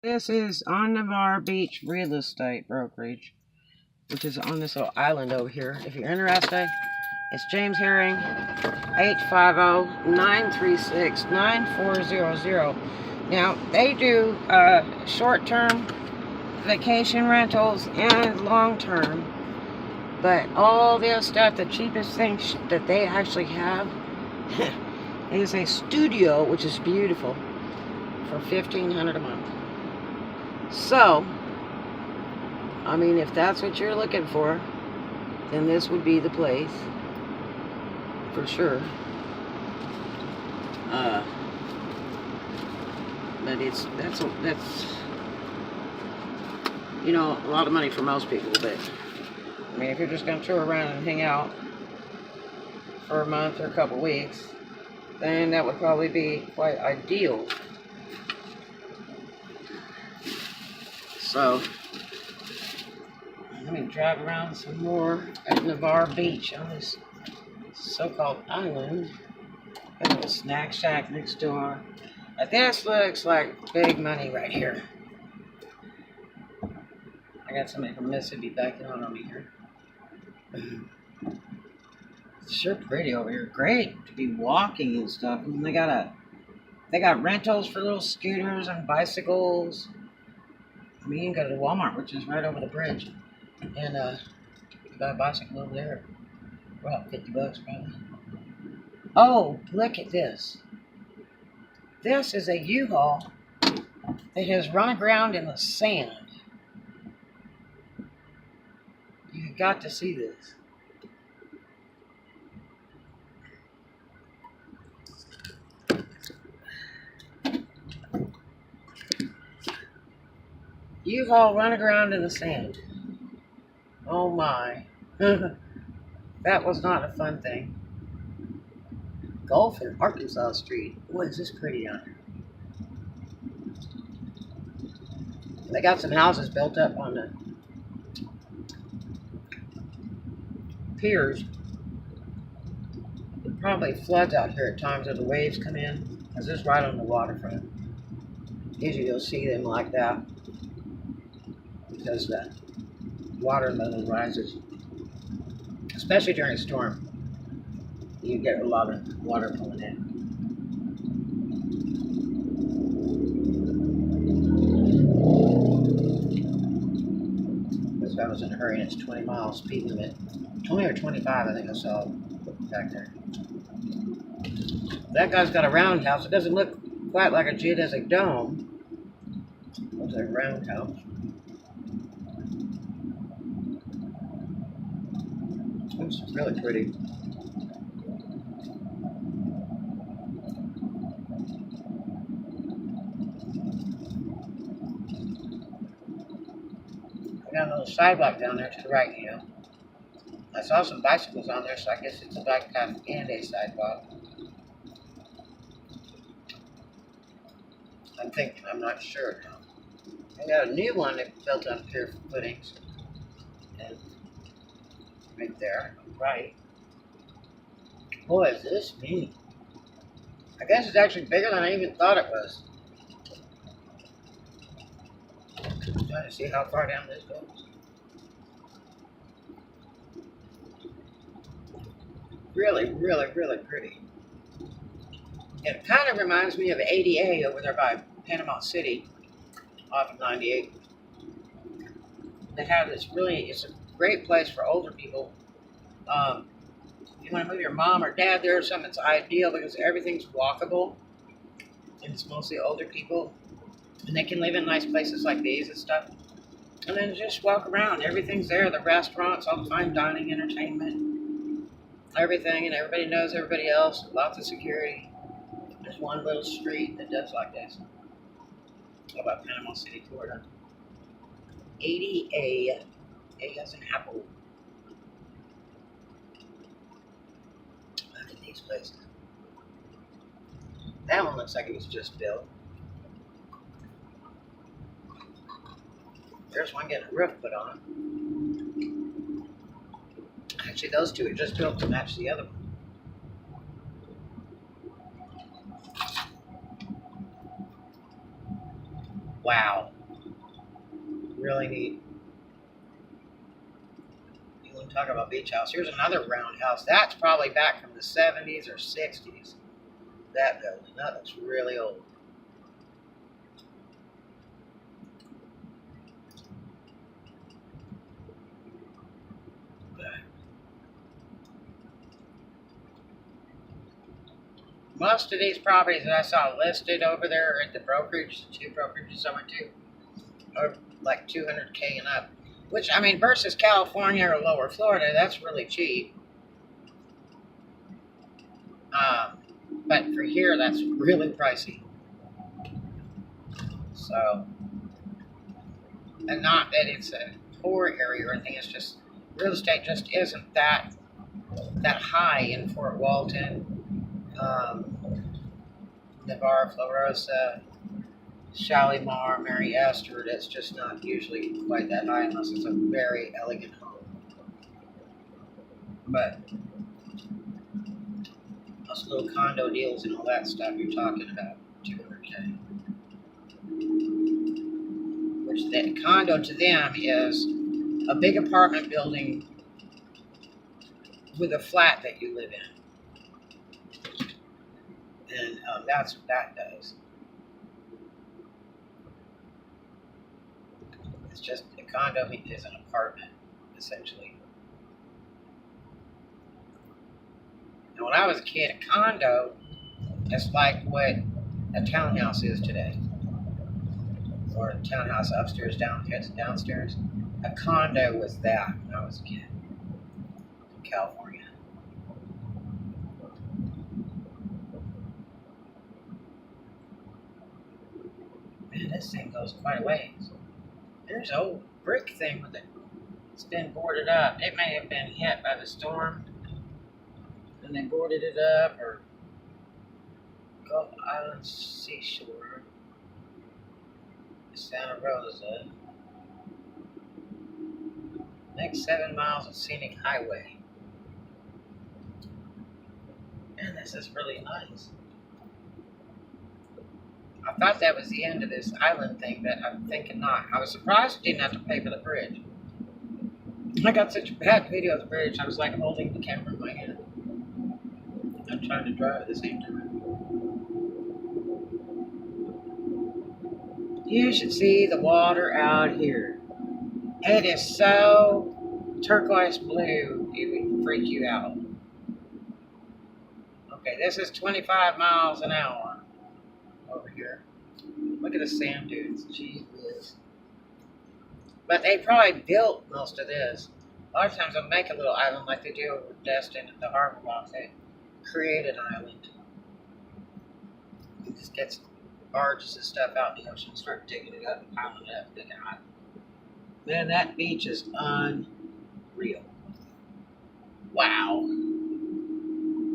This is on Navarre Beach Real Estate Brokerage, which is on this little island over here. If you're interested, it's James Herring, 850-936-9400. Now, they do short-term vacation rentals and long-term, but all this stuff, the cheapest thing that they actually have is a studio, which is beautiful, for $1,500 a month. So, I mean, if that's what you're looking for, then this would be the place, for sure. But that's you know, a lot of money for most people. But I mean, if you're just gonna tour around and hang out for a month or a couple weeks, then that would probably be quite ideal. So, let me drive around some more at Navarre Beach on this so-called island. Got a little snack shack next door. Now this looks like big money right here. I got somebody from Mississippi backing on me here. It's sure pretty over here. Great to be walking and stuff. And they got rentals for little scooters and bicycles. I mean, you can go to Walmart, which is right over the bridge, and you can buy a bicycle over there for about $50 probably. Oh, look at this. This is a U-Haul that has run aground in the sand. You've got to see this. U-Haul run aground in the sand. Oh my. That was not a fun thing. Gulf and Arkansas Street. Boy, is this pretty down here. They got some houses built up on the piers. It probably floods out here at times as the waves come in, because it's right on the waterfront. Usually you'll see them like that because the water level rises, especially during a storm. You get a lot of water pulling in. This guy was in a hurry and it's 20 miles speed limit. 20 or 25, I think I saw back there. That guy's got a roundhouse. It doesn't look quite like a geodesic dome. It looks like a roundhouse. It's really pretty. I got a little sidewalk down there to the right, you know. I saw some bicycles on there, so I guess it's a bike path and a sidewalk. I'm thinking, I'm not sure now. I got a new one that built on pier footings. And right there, right. Boy, is this neat. I guess it's actually bigger than I even thought it was. Trying to see how far down this goes. Really, really, really pretty. It kind of reminds me of ADA over there by Panama City off of 98. They have this it's a great place for older people. If you want to move your mom or dad there or something, it's ideal because everything's walkable. And it's mostly older people. And they can live in nice places like these and stuff. And then just walk around. Everything's there. The restaurants, all the fine dining, entertainment, everything. And everybody knows everybody else. Lots of security. There's one little street that does like this. How about Panama City, Florida? 80A. A as an apple. Look at these places. That one looks like it was just built. There's one getting a roof put on. Actually, those two are just built to match the other one. Wow. Really neat. You want to talk about beach house? Here's another roundhouse. That's probably back from the 70s or 60s. That building. That looks really old. Most of these properties that I saw listed over there at the brokerage, the two brokerages I went to, are like 200K and up. Which, I mean, versus California or lower Florida, that's really cheap. Um, but for here, that's really pricey. So, and not that it's a poor area or anything, it's just real estate just isn't that high in Fort Walton, Navarre, Florosa, Shalimar, Mary Esther. It's just not usually quite that high unless it's a very elegant home. But those little condo deals and all that stuff you're talking about, 200K. Which the condo to them is a big apartment building with a flat that you live in. And that's what that does. It's just a condo is an apartment, essentially. And when I was a kid, a condo is like what a townhouse is today. Or a townhouse upstairs, downstairs. A condo was that when I was a kid in California. Man, this thing goes quite a ways. There's an old brick thing with it. It's been boarded up. It may have been hit by the storm, and they boarded it up, or Gulf Island Seashore, Santa Rosa. Next 7 miles of scenic highway. Man, this is really nice. I thought that was the end of this island thing, but I'm thinking not. I was surprised I didn't have to pay for the bridge. I got such a bad video of the bridge, I was like holding the camera in my hand. I'm trying to drive at the same time. You should see the water out here. It is so turquoise blue, it would freak you out. Okay, this is 25 miles an hour over here. Look at the sand dunes. Jeez whiz. But they probably built most of this. A lot of times they'll make a little island like they do over Destin at the harbor box. They create an island. You just get barges and stuff out in the ocean, start digging it up and piling it up. Digging it. Man, that beach is unreal. Wow.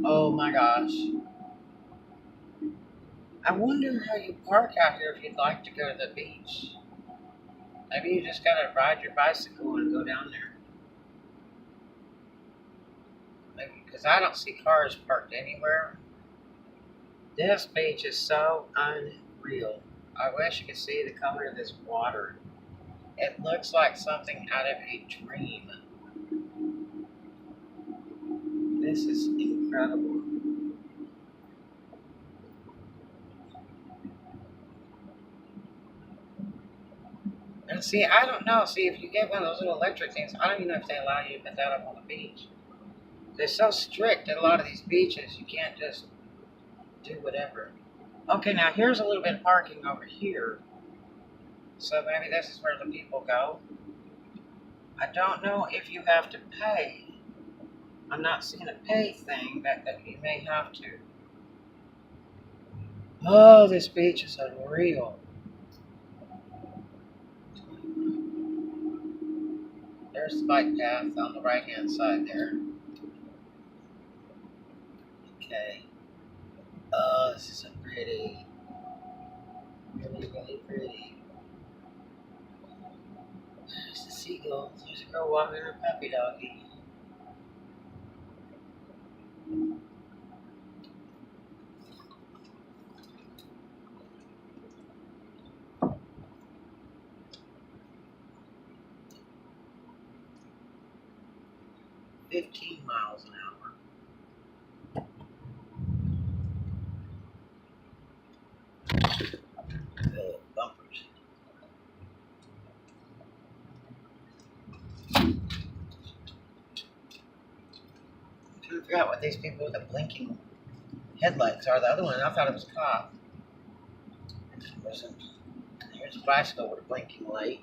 Oh my gosh. I wonder how you park out here if you'd like to go to the beach. Maybe you just gotta ride your bicycle and go down there. Maybe, because I don't see cars parked anywhere. This beach is so unreal. I wish you could see the color of this water. It looks like something out of a dream. This is incredible. And see, I don't know. See, if you get one of those little electric things, I don't even know if they allow you to put that up on the beach. They're so strict at a lot of these beaches, you can't just do whatever. Okay, now here's a little bit of parking over here. So maybe this is where the people go. I don't know if you have to pay. I'm not seeing a pay thing, but you may have to. Oh, this beach is unreal. There's the bike path on the right-hand side there. Okay. Oh, this is so pretty. Really, really pretty. There's the seagulls. There's a girl walking her puppy doggy. 15 miles an hour. The bumpers. I forgot what these people with the blinking headlights are. The other one, I thought it was a cop. It wasn't. Here's a bicycle with a blinking light.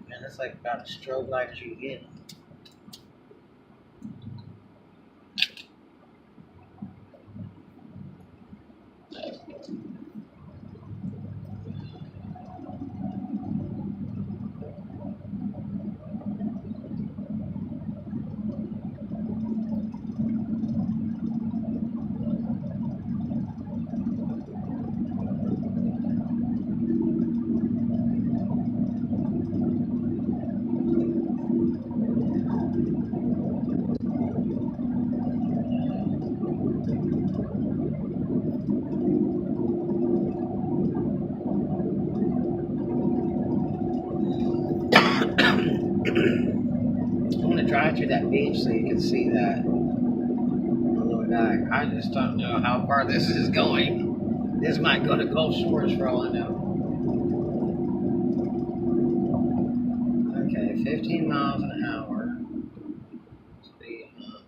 Man, that's like about as strobe light as you get. I'm gonna drive through that beach so you can see that on the way back. I just don't know how far this is going. This might go to Gulf Shores for all I know. Okay, 15 miles an hour.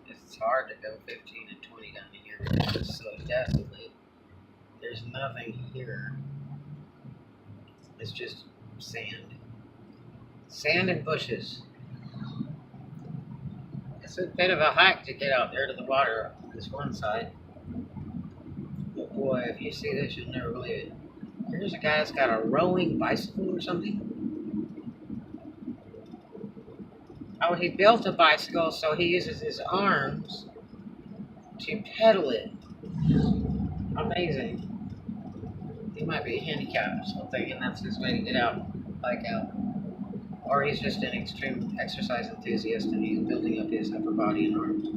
It's hard to go 15 and 20 down here because it's so desolate. There's nothing here. It's just sand. Sand and bushes. It's a bit of a hike to get out there to the water on this one side. But boy, if you see this, you'll never believe it. Here's a guy that's got a rowing bicycle or something. Oh, he built a bicycle so he uses his arms to pedal it. Amazing. He might be handicapped or something, and that's his way to get out, bike out. Or he's just an extreme exercise enthusiast and he's building up his upper body and arms.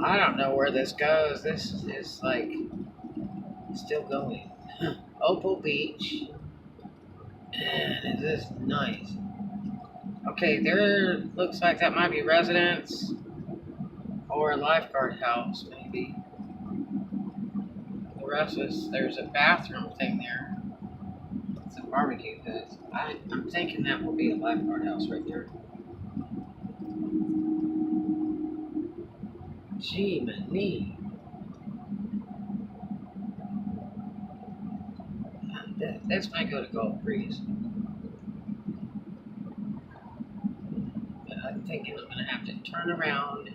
I don't know where this goes. This is like still going. Opal Beach. And it is nice. Okay, there looks like that might be residence or a lifeguard house, maybe. The rest is there's a bathroom thing there. It's a barbecue pit. I'm thinking that will be a lifeguard house right there. Gee, me. This might go to Gulf Breeze. But I'm thinking I'm going to have to turn around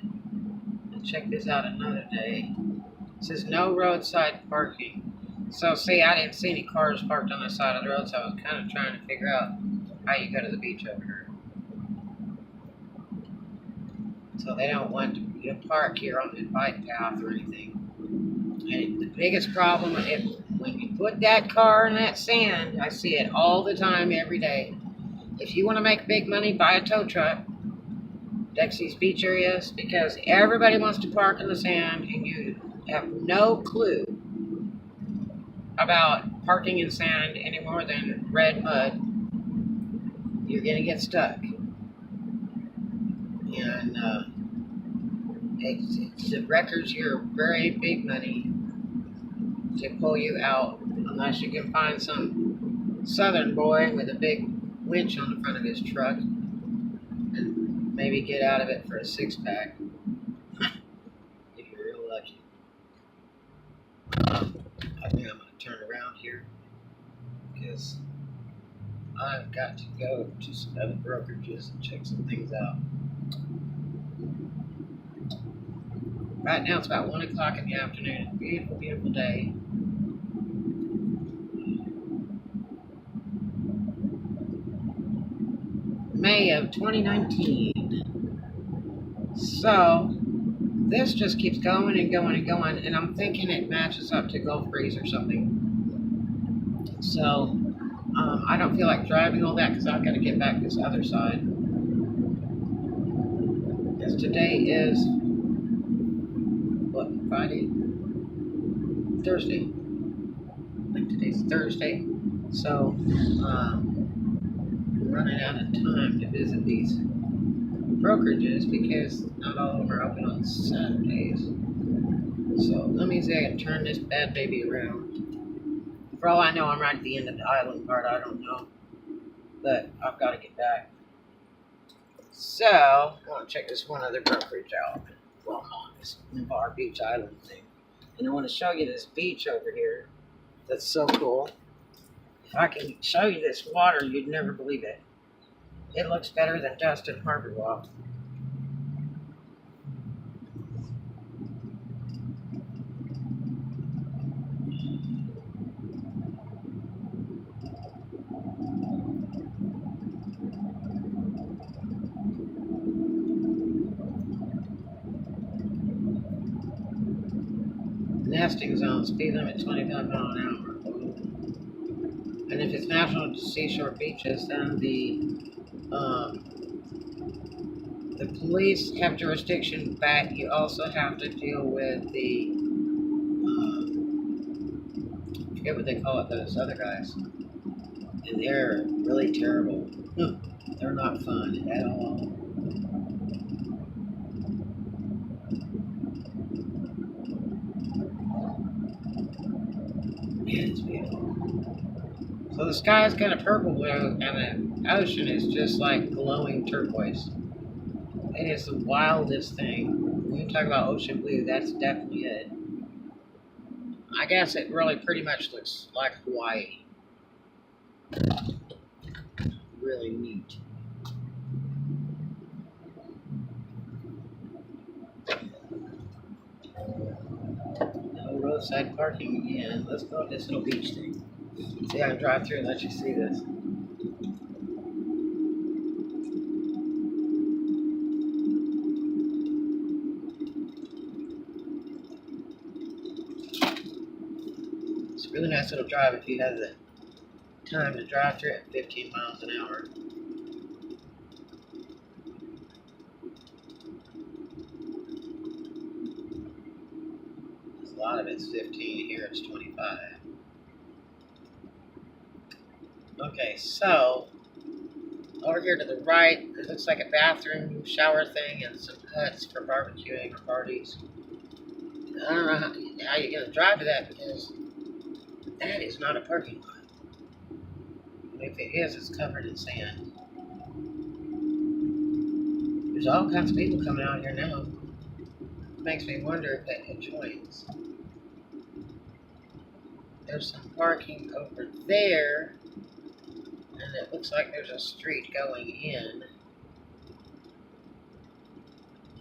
and check this out another day. It says no roadside parking. So, see, I didn't see any cars parked on the side of the road, so I was kind of trying to figure out how you go to the beach over here. So they don't want you to park here on the bike path or anything. And the biggest problem is when you put that car in that sand, I see it all the time, every day. If you want to make big money, buy a tow truck. Dexy's beach areas, because everybody wants to park in the sand and you have no clue about parking in sand any more than red mud. You're going to get stuck. And it records your very big money to pull you out, unless you can find some southern boy with a big winch on the front of his truck and maybe get out of it for a six-pack. If you're real lucky. I think I'm going to turn around here because I've got to go to some other brokerages and check some things out. Right now it's about 1 o'clock in the afternoon. Beautiful, beautiful day. May of 2019. So this just keeps going and going and going, and I'm thinking it matches up to Gulf Breeze or something. So I don't feel like driving all that because I've got to get back this other side. Because today is what, Friday? Thursday. I think today's Thursday. So I'm running out of time to visit these brokerages because not all of them are open on Saturdays. So let me see if I can turn this bad baby around. For all I know, I'm right at the end of the island part. I don't know. But I've got to get back. So, I want to check this one other brokerage out. Well, I'm on this Navarre Beach Island thing. And I want to show you this beach over here. That's so cool. If I can show you this water, you'd never believe it. It looks better than Dustin Harbor Walk. Nesting zone, speed limit 25 miles an hour. And if it's national seashore beaches, then the police have jurisdiction, but you also have to deal with the I forget what they call it, those other guys, and they're really terrible. They're not fun at all. Man, it's beautiful. So the sky is kind of purple blue, and the ocean is just like glowing turquoise. It is the wildest thing. When you talk about ocean blue, that's definitely it. I guess it really pretty much looks like Hawaii. Really neat. No roadside parking again. Let's go to this little beach thing. See, I can drive through and let you see this. It's a really nice little drive if you have the time to drive through at 15 miles an hour. A lot of it's 15, here it's 25. Okay, so over here to the right, it looks like a bathroom, shower thing, and some huts for barbecuing or parties. I don't know how you're going to drive to that because that is not a parking lot. And if it is, it's covered in sand. There's all kinds of people coming out here now. It makes me wonder if that joins. There's some parking over there, and it looks like there's a street going in.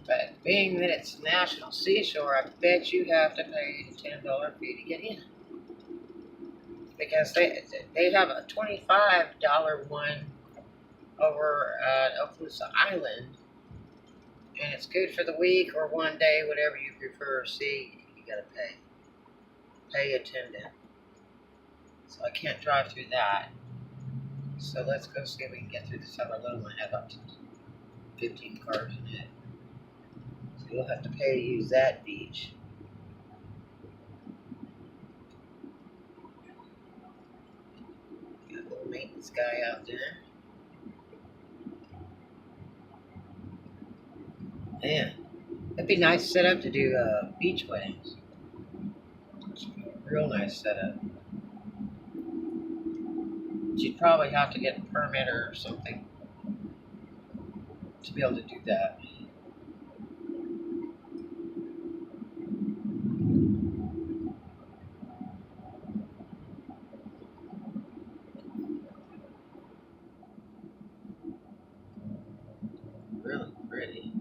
But being that it's National Seashore, I bet you have to pay a $10 fee to get in. Because they have a $25 one over at Okaloosa Island, and it's good for the week or one day, whatever you prefer. See, you gotta pay attendant. So I can't drive through that. So let's go see if we can get through this other little one. Have up to 15 cars in it. So you'll have to pay to use that beach. Got a little maintenance guy out there. Man, that'd be a nice setup to do beach weddings. Real nice setup. But you'd probably have to get a permit or something to be able to do that. Really pretty.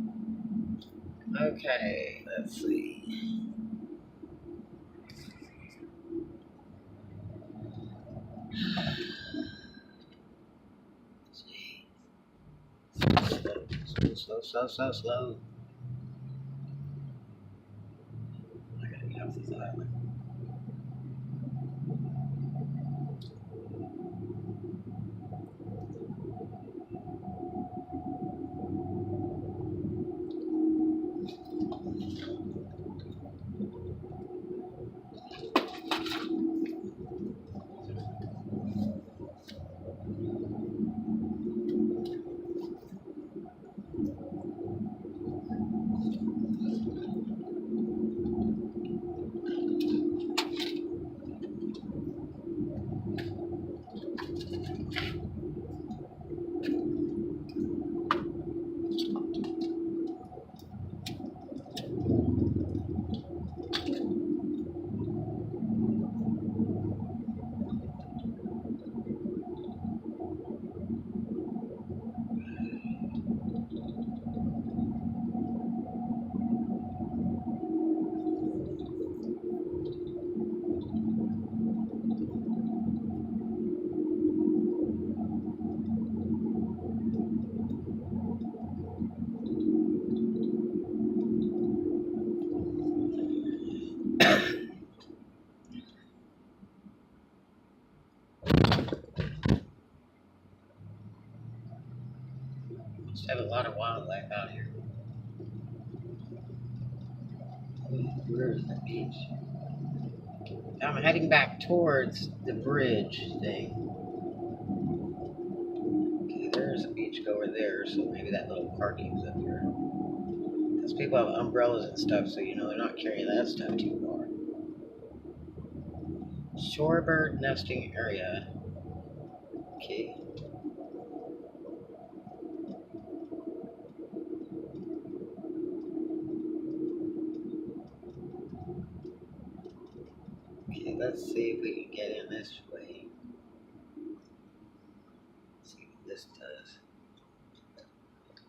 Okay, let's see. Slow. I gotta get off this island. Just have a lot of wildlife out here. Where's the beach? I'm heading back towards the bridge thing. Okay, there's a beach over there, so maybe that little parking's up here. Because people have umbrellas and stuff, so you know they're not carrying that stuff too far. Shorebird nesting area. Okay. Okay, let's see if we can get in this way. Let's see what this does.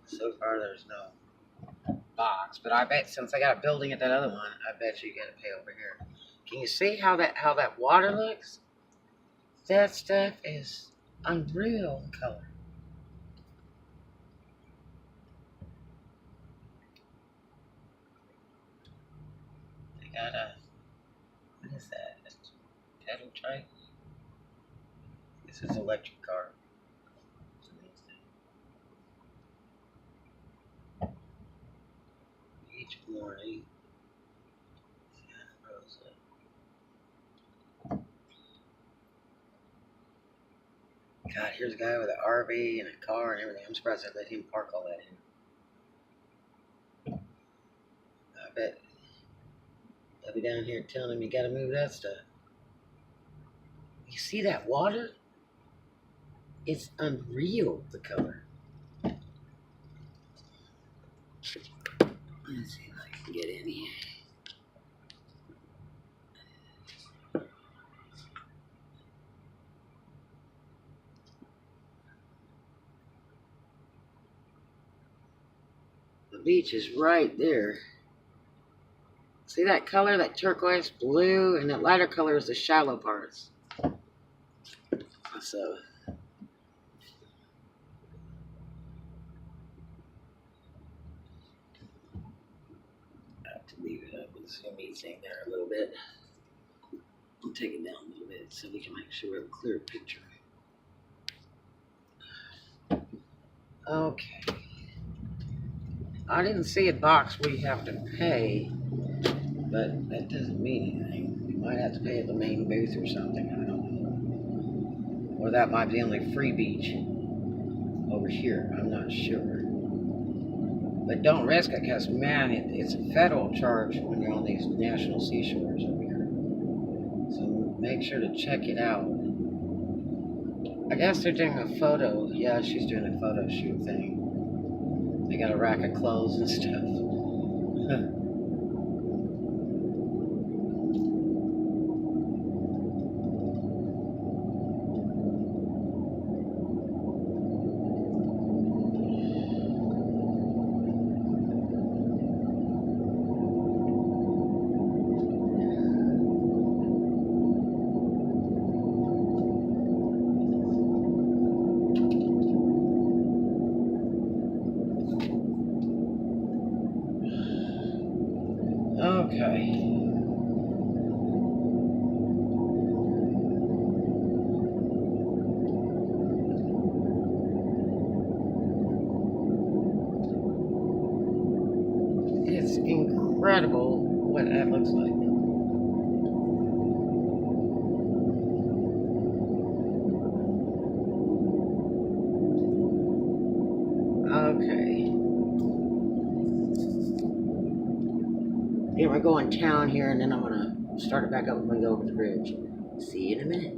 So far there's no box, but I bet since I got a building at that other one, I bet you gotta pay over here. Can you see how that water looks? That stuff is unreal color. They got a, what is that? A pedal trike? This is an electric car. Each morning, Santa Rosa. God, here's a guy with an RV and a car and everything. I'm surprised they let him park all that in. I bet they'll be down here telling him you gotta move that stuff. You see that water? It's unreal, the color. Let's see if I can get in here. The beach is right there. See that color, that turquoise blue, and that lighter color is the shallow parts. So I have to leave it up with the zoom thing there a little bit. I'll take it down a little bit so we can make sure we have a clear picture. Okay. I didn't see a box where you have to pay, but that doesn't mean anything. You might have to pay at the main booth or something, I don't know. Or that might be the only free beach over here, I'm not sure. But don't risk it, because man, it's a federal charge when you're on these national seashores over here. So make sure to check it out. I guess they're doing a photo. Yeah, she's doing a photo shoot thing. They got a rack of clothes and stuff. Okay. It's incredible what that looks like. Okay. Yeah, we're going town here, and then I'm gonna start it back up when we go over the bridge. See you in a minute.